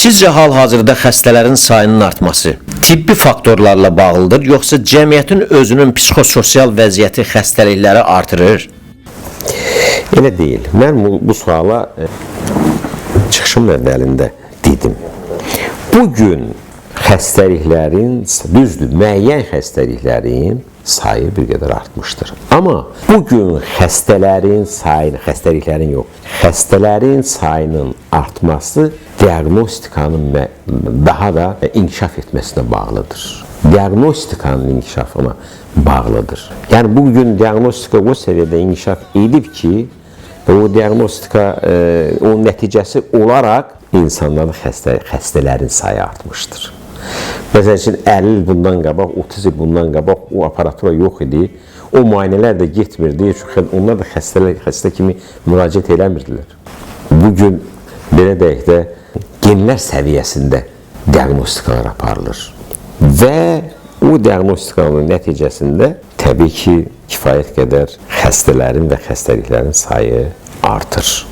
Sizcə hal-hazırda xəstələrin sayının artması tibbi faktorlarla bağlıdır, yoxsa cəmiyyətin özünün psixososial vəziyyəti xəstəlikləri artırır? Elə deyil. Mən bu suala çıxışım əvvəlində dedim. Bugün xəstəliklərin, düzdür, müəyyən xəstəliklərin sayı bir qədər artmışdır. Amma bugün xəstələrin sayının artması diaqnostikanın daha da inkişaf etməsinə bağlıdır. Diaqnostikanın inkişafına bağlıdır. Yəni bugün diaqnostika o səviyyədə inkişaf edib ki, o diaqnostika o nəticəsi olaraq insanların xəstələrin sayı artmışdır. Məsələn üçün 50 il bundan qabaq, 30 il bundan qabaq o aparatura yox idi. O müayinələr də getmirdi. Çünki onlar da xəstə kimi müraciət eləmirdilər. Bugün belə deyək də genlər səviyyəsində diaqnostikalar aparılır. Və o diaqnostikanın nəticəsində təbii ki, kifayət qədər xəstələrin və xəstəliklərin sayı artır.